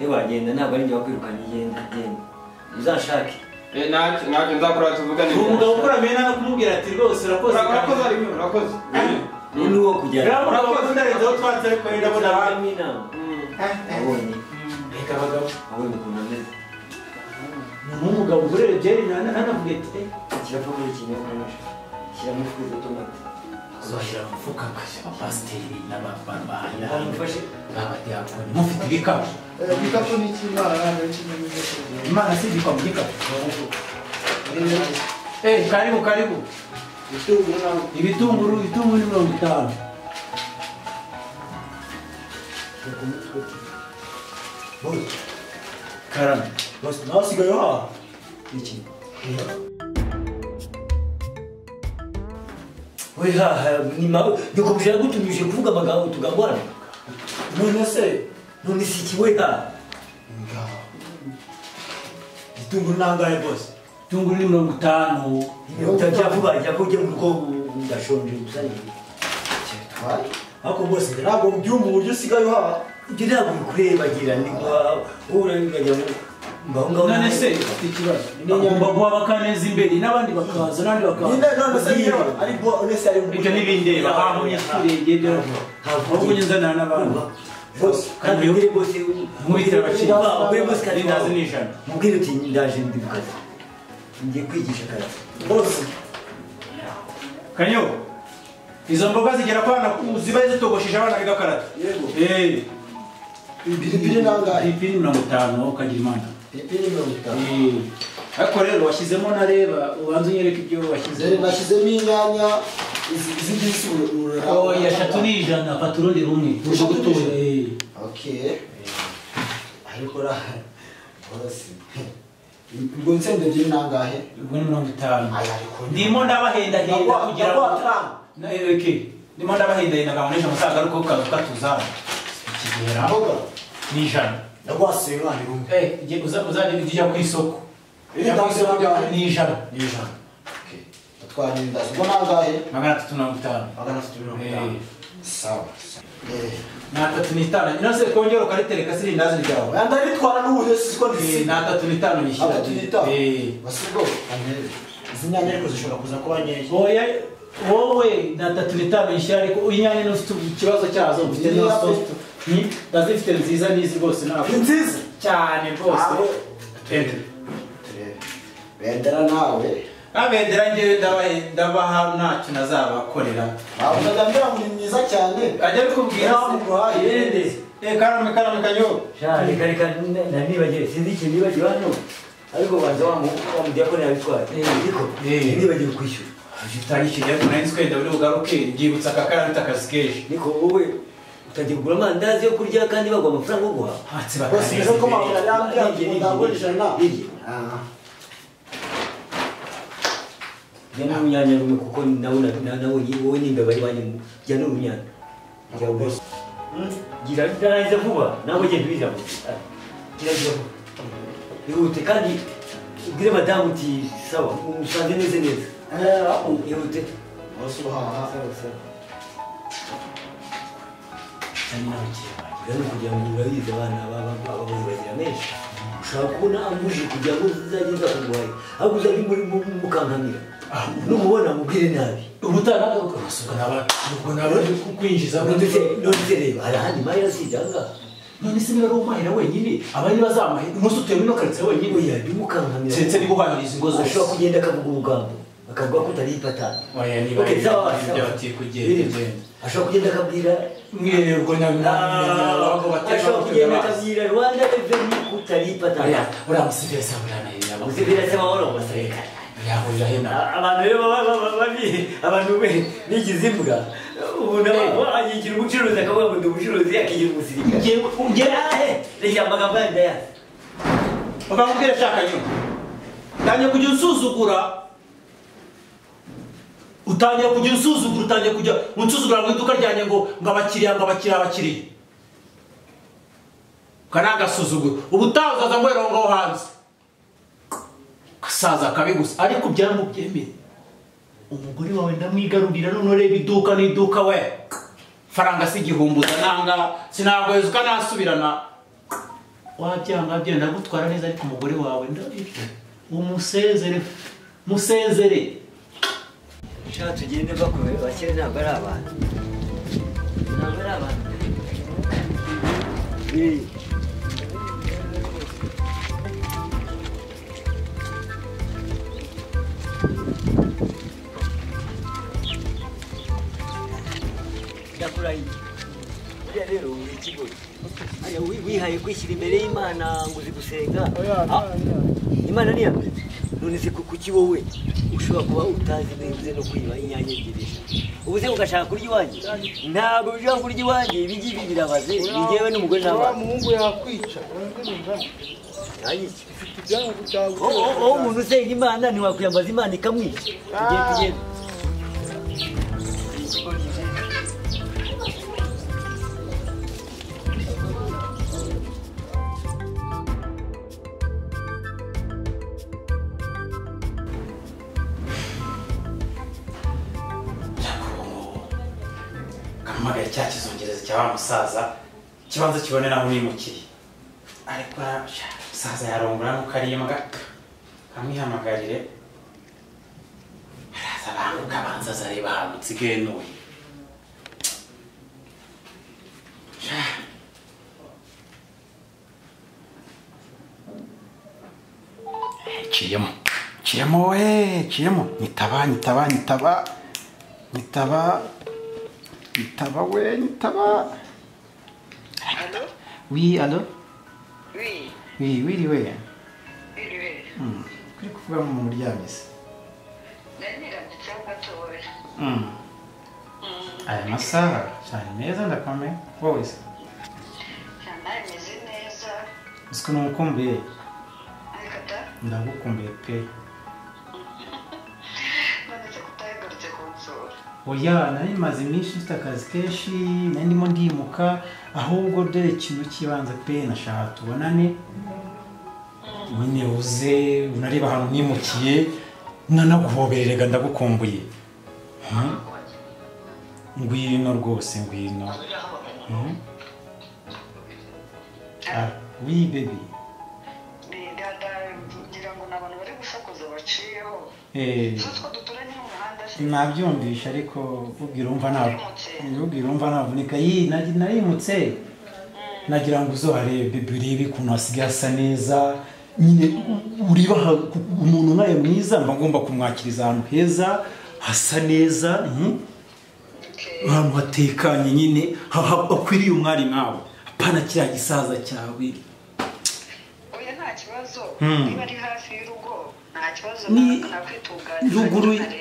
Ewa genda ntabwo ari njye wakwirukanye genda uzashake ntacyo nzakora tuvugane umugabo ukora mena no kumubwira ati rwose urakoze urakoze ni uwo kujyana urakoze ndarenzeho twatse ariko ndabona abami inama abonye reka abagabo abonye ukuntu ameze n'umugabo ugurere byeri nanavuga ati kirapfa muri ikinyarwanda shyiramo ifu z'utomate uzashyira mu mufuka abapasiteri n'ababana bamufashe n'abadiyakoni mufite ibikapu igikapu ni icy'Imana Imana si igikwa mu gikapu karibu ibitunguru ni 50 karame bose nasigaye ha iki we ha ni mawe ndiko bushaka gutumije kuvuga amagambo tugangwana none si kiwe ha igitunguru nangaye bose itunguru ni 50 utajya vuba jya kujya mu rugo ndashonje gusanye ako bose ntabwo mbyumva uburyo usigaye ha ibyo ntabwo bikurebagira ni urangajya mbahunga none se ikibazo agomba guha bakaneza imbere n'abandi bakaza n'abandi bakaza none se ariko honest ari ibyo n'ibindeba aho nyisturege ahubwo nyinzana n'abandi bose kandi ngire bose mubitira abakiriya bwe bose kandi ndazi nijana mubwire uti ndaje ndi mu kazi ngiye kwigisha karate bose kanyo izo mboga zigera kwana ziba zitogosheje abana biga karate yego ibiri nangahe ibiri 50 ukagira imana ibiri 50 ariko rero washyizemo nareba ubanza unyereka ibyo washyize nashyizemo inyanya iz'igisi oya 3 ni 100 fata urundi rumwe uje gutura okay ariko ra bose ubwo nsende biri nangahe ubwo ni 50 ndimo ndabahenda kugira ngo na eke ndimo ndabahenda ngaboneza musaga ariko katuzana ikigera ni 100 ndagwase ngani rumwe je uzajya kujya ku isoko ni 100 okay atwarinda ubwo nangahe 350 sawa natatu nitano inose kongera ukaritereka siri ndazi ryawe anda ritwara n'ubuhe siko ndisi natatu nitano nishyira basigo anere izinyanya ariko zishobora kuza kuba nyeje oya wowe natatu nitano nishyira ariko inyanya n'ufite ikibazo cyazo ufite no stock ni ndazifite nziza nizi rwose nako nziza cyane rwose bendera nawe abendera ngewe ndabaha ntacyo nazabakorera aho ndagambira muri myiza cyane ajya bikubwira yende karame kanyo reka nanibagiwe sinzi ikintu nibagiwe hano ariko banza wamudiyakoni yabitwaye ariko nibagiwe kwishyura utanyishyuriye ariko nari twenda buri bugaruke byibutsa aka karame utakazi kenshi niko wowe utajya kugura amandazi yo kurya kandi bagwa amafaranga yo guha hatsi bose rero ko mabura yambya ndagurisha na Jana unyanya rumwe kuko nawe wowe nimba bari banyemu jana unyanya njya bose gira ndarangiza vuba nawe genda ubijamo gira vuba ihute kandi ubwire madamu uti sawa umusanze neze neza ihute bose uhaha rero kugira ngo urabize abana b'ababozi bagira menshi ushaka kubona amuje kugira ngo uzagenda kurwaye ahubwo uzajya muri mukankamira numubona mubwire nabi ubutana ukasuka n'abandi kwinjiza none reba hari ahandi mahera sijanga none se niba ari umahera wenyine abandi bazamahera umunsi utewe no karitse wenyine oya bimukankamira ndetse nibuhaniriza ingo zose ashobora kugenda akavuga urugambo akavuga ko utari ipatana oya niba byabati kugenda ashobora kugenda akabwira mwihererwa ashobora kugenda akabwira Rwanda Revenue ko utari ipatana uriya musivire se buranahera musivire se mahoro masareka yahurira hena abantu rero abantu bigize imbwa ubu nabo agigira umucuruzi akavuga ngo ndi umucuruzi akigira umusirikare ugera reka amagambo yandi yazi bakakubwira shaka nyuma utangiye kujya unsuzugura utangiye kujya unsuzugura mu iduka ryanjye ngo abakiriya kanagasuzuguro ubu utazaza ngo erongo hanze kasaza kabi gusa ariko byamubyemeye umugore wawe ndamwigarurira none reba iduka n'iduka we faranga si igihumbuza nanga sinagweza ukanasubirana wabyanga byenda gutwara neza ariko umugore wawe umusezere musezere Cha tugende bakwe bakire ntabwo ari abantu. Ntabwo ari abantu. Ndakurahiye. Uriya rero ikigo. Aya wihaye kwishyira imbere y'Imana ngo uzi gusenga. Imana ni yamwe. None se kuki wowe ushobora kuba utazi neza no kwiba inyanya ebyiri. Ubuze ugashaka kurya iwanjye. Ntabwo ushaka kurya iwanjye ibigi birabaze. Bigewe n'umugore n'abana. Umuhungu yakwica. Ayice. Umuntu usenga Imana ntiwakwiyambaza Imana ikamwica. Tugende. Kamagaye cya kizongereza cya wa musaza kibanza kibonera aho nimukiri ariko musaza yarongora nuko arimbwa kamwihamagarire araza abantu kabanza zareba ahantu nsigenuye Ciyemo nitaba Allô? Oui, allô? Oui. Oui, Oui. Kuri kuvuga mu muryamye se. Naniramye cyangwa towe. Aya masaha cyane neza ndakomeye. Wowe se? Cyane meze neza. Usko numukumbuye. Arikata? Ndagukumbuye pe. Nanditse kutayigarutse kunsura. Oya, nari maze iminsi mfite akazi kenshi, nari ndimo ndimuka, ahubwo dore ikintu kibanza pe nashaka tubonane. Nyine uze unareba ahantu nimukiye, nanaguhobererega ndagukumbuye. Ngwino rwose ngwino. Oui baby. Ngira ngo n'abantu bari gusakuza baciyeho. Sutwo duturanye mu muhanda se. Nabyumvisha ariko ubwira umva navunika narimutse. Nagira ngo uzoharebe birebe ukuntu hasigaye hasa neza. Nyine uriba umuntu naye mwiza mba ngomba kumwakiriza ahantu heza hasa neza. Ahantu hatekanye nyine akwiriye umwari nawe. Apana kiriya gisaza cyawe. Oya nta kibazo. Niba ari hafi y'urugo nta kibazo nakwitunganya.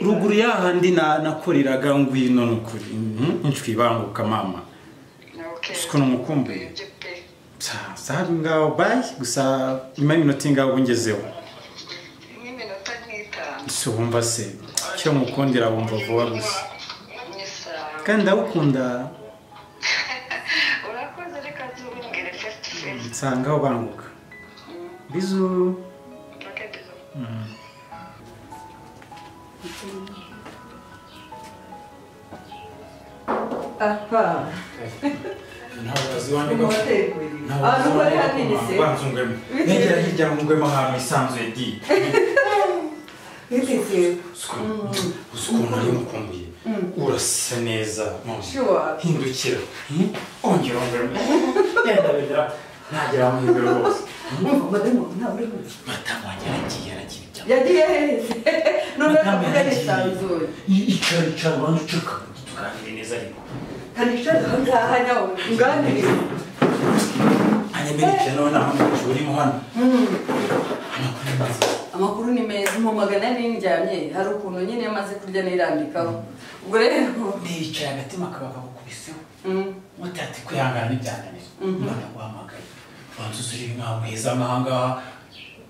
Ruguru yahandi nakoreraga ngwino nukuri. Inshwi banguka mama. Usko numukumbuye. Sahabu ngaho bye gusa nyuma y'iminota ingaho ungezeho. N'iminota nk'itanu. So wumva se cyo mukundira wumva vuba gusa. Kandi ndagukunda. Urakoze reka zumbwire first face. Nsangaho banguka. Bizu. Okay, bizu. Apa. Ntabazi wandi ko. Nuko ari hanini se. Banzungwemo. Negera hirya mu ngwemo ahantu isanzuye di. Nitse. Usukuntu ari mukumbuye. Urasa neza mama. Sure. Hindukira. Ongera. Yenda bedra. Nagera mu ngwemo rwose. Madamu ntabwo uri. Madamu yaragiye. Yagiye heze. None akavuga nisanzuye. Icara bantu uceka. Tuganire neza ariko. Kanisha ngaha nyawo nganire. Anyemereke none aho urimo hano. Amakuru ni meza mu magana n'indyamye hari ukuntu nyine yamaze kurya nirambikaho. Ubwo rero ndicaye agatima kabaka bukubiseho. Mutati kwihangana n'ibyananiye. None guhamagaye. Banzuzuri nkaho heza nkanga.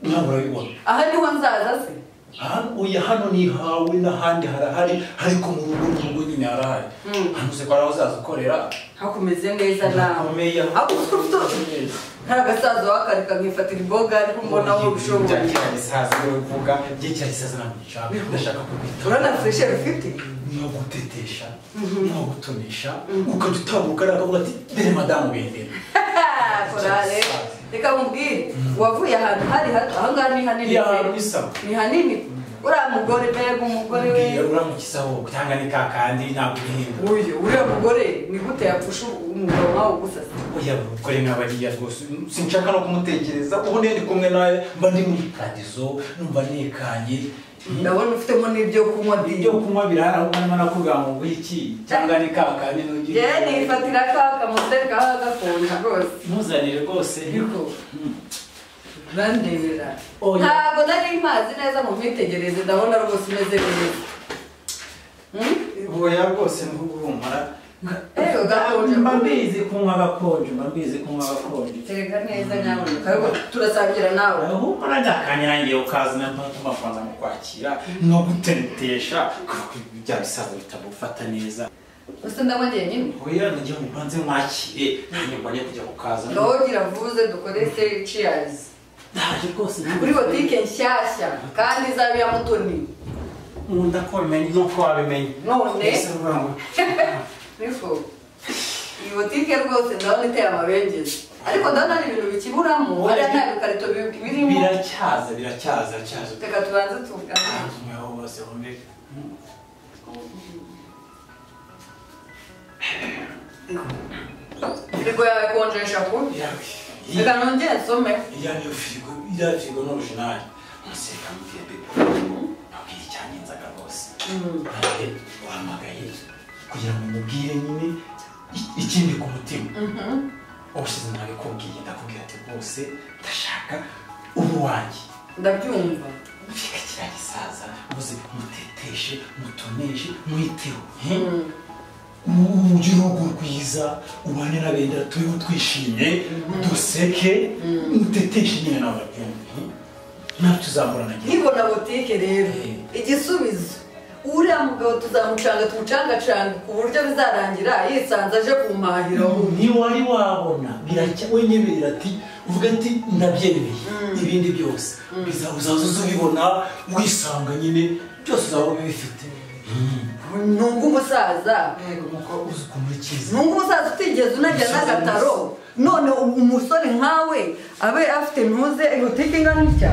Ntabwo urabibona. Aha niho nzaza se. Hano ni hawe n'ahandi harahari ariko mu rugo nyine harahari. Hano se kwara uzaza ukorera. Hakomeze neza nawe. Akufuto. Nta gasaza wakarika nkifatira imboga ariko mbona wowe ushoboye. Gisaza uvuga gihe gisaza namwicara. Ndashaka kubita. Urana fresh ufite. No gutetesha. No gutonesha. Ukadutabuka akavuga ati dere madamu bendera. Korale. reka mubwire wavuye ahantu hari hato ahangaha ni hanini ni hanini uriya mugore mbega umugore we uramukisaho cyangwa ni kakandi ntabwo uhinda uriya mugore ni gute yapfusha umugabo wawe gusasa oya mugore nk'abariya rwose sinshaka no kumutekereza ubu ndi kumwe nawe mba ndi muri paradizo numva nekanye ndabona ufitemo n'ibyo kunywa ibyo kunywa birahari ahubwo ndimo nakubwira ngo wiki cyangwa ni kakandi n'ugiye nifatira kaka mutereka aho agakonje rwose ntuzanire rwose ariko bandebera ntabwo nari mpazi neza mu mwitegereze ndabona rwose umeze neza oya rwose ntuguhumara mba mbizi kunywa agakonje tereka neza nyamuneka turasangira nawe humura njyakanyangiye ukazana amafaranga mu kwakira no gutenetesha bya bisaza bitamufata neza use ndamwongeye nyine oya nagiye mubanze mwakire nyuma yo kujya kukaza ndawogira vuze dukorese cheers ndaje rwose kuri botike nshyashya kandi izaba iya Mutoni nkunda ko bimenye nuko wabimenye none niko iyi botike rwose ndabona iteye amabengeza ariko ndabona ari ibintu bikiburamo hariya nta bikarito birimo biracyaza reka tubanze tuvugane bose bumve firigo yawe konjesha ku reka nongere nsome niyo firigo n'orujinali museka mubwiye bebe nabwiye icyangenzaga rwose wahamagaye kugira ngo mubwire nyine ikindi ku mutima ubushize nabikubwiye ndakubwira ati rwose ndashaka ubu wanjye ndabyumva mfika kiriya gisaza ubuze muteteshe mutoneshe mwiteho ugire urugo rwiza ubane na benda turiho twishimye duseke muteteshe nyine nawe urabyumva ntabwo tuzamurana nkibona botike rero igisubizo uriya mugabo tuzamucanga tumucangacanga ku buryo bizarangira yisanze aje kumpahira ntiwari wabona wenyine ati uvuga ati ndabyemeye ibindi byose uzaza ubibona wisanga nyine byose uzaba ubifite nunga umusaza nunga umusaza utigeze unajya n'agataro none umusore nkawe abe afite ntuze botike ingana itya